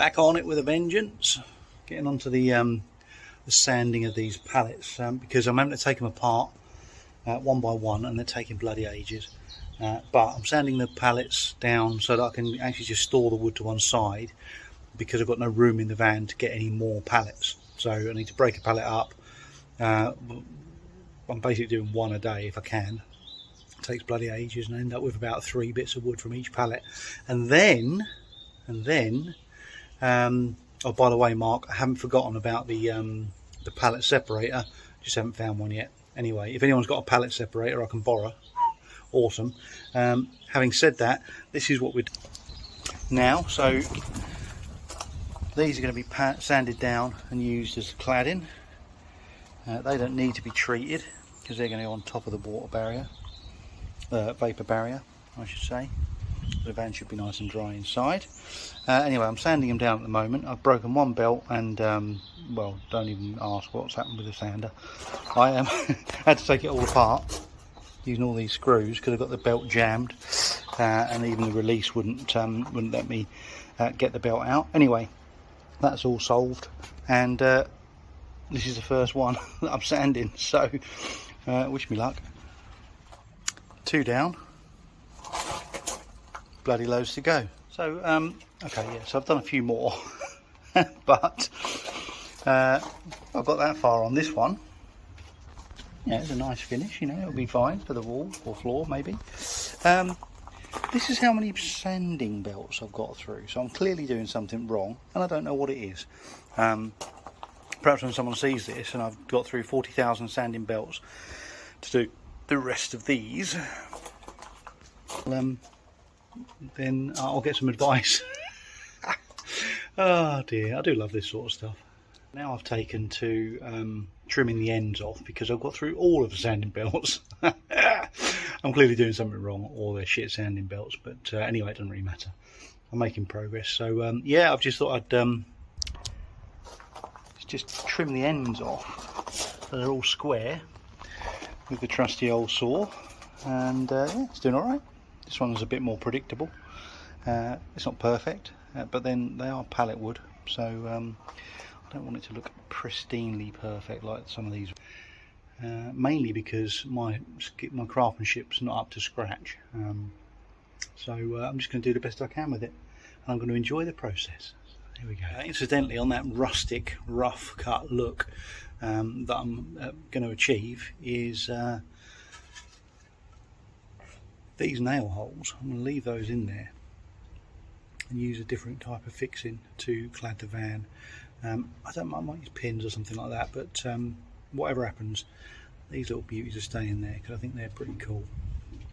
back on it with a vengeance, getting onto the sanding of these pallets, because I'm having to take them apart one by one, and they're taking bloody ages. But I'm sanding the pallets down so that I can actually just store the wood to one side, because I've got no room in the van to get any more pallets. So I need to break a pallet up. I'm basically doing one a day if I can. It takes bloody ages, and I end up with about 3 bits of wood from each pallet. And then oh, by the way, Mark, I haven't forgotten about the pallet separator. Just haven't found one yet. Anyway, if anyone's got a pallet separator I can borrow, awesome. Having said that, this is what we're doing now. So these are going to be sanded down and used as cladding. They don't need to be treated because they're going to go on top of the water barrier, vapour barrier I should say. The van should be nice and dry inside. Anyway, I'm sanding them down at the moment. I've broken one belt, and well, don't even ask what's happened with the sander. I had to take it all apart using all these screws because I've got the belt jammed, and even the release wouldn't let me get the belt out. Anyway, that's all solved, and this is the first one that I'm sanding, so wish me luck. 2 down, bloody loads to go. So okay, yeah, so I've done a few more but I've got that far on this one. Yeah, it's a nice finish, you know, it'll be fine for the wall or floor maybe. This is how many sanding belts I've got through, so I'm clearly doing something wrong and I don't know what it is. Perhaps when someone sees this and I've got through 40,000 sanding belts to do the rest of these, then I'll get some advice. Oh dear, I do love this sort of stuff. Now I've taken to trimming the ends off because I've got through all of the sanding belts. I'm clearly doing something wrong, or they're shit sanding belts, but anyway, it doesn't really matter. I'm making progress. So yeah, I've just thought I'd just trim the ends off so they're all square with the trusty old saw, and yeah, it's doing alright. This one's a bit more predictable. It's not perfect, but then they are pallet wood, so I don't want it to look pristinely perfect like some of these. Mainly because my craftsmanship's not up to scratch. So I'm just going to do the best I can with it, and I'm going to enjoy the process. So there we go. Incidentally, on that rustic, rough cut look that I'm going to achieve is these nail holes. I'm going to leave those in there and use a different type of fixing to clad the van. I might use pins or something like that, but whatever happens, these little beauties are staying there because I think they're pretty cool.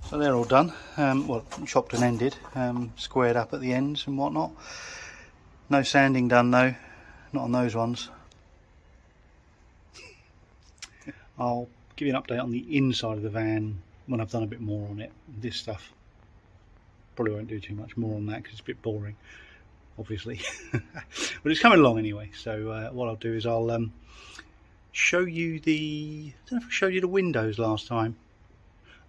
So they're all done, well, chopped and ended, squared up at the ends and whatnot. No sanding done though, not on those ones. I'll give you an update on the inside of the van when I've done a bit more on it. This stuff probably won't do too much more on that because it's a bit boring, obviously. But it's coming along anyway, so what I'll do is I'll show you the, I don't know if I showed you the windows last time.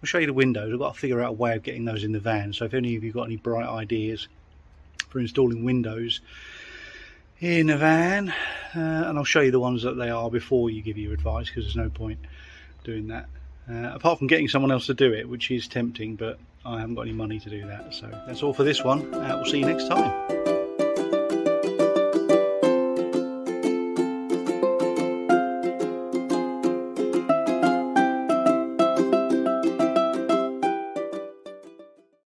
I'll show you the windows. I've got to figure out a way of getting those in the van, so if any of you got any bright ideas for installing windows in a van, and I'll show you the ones that they are before you give your advice, because there's no point doing that. Apart from getting someone else to do it, which is tempting, but I haven't got any money to do that. So that's all for this one. We'll see you next time.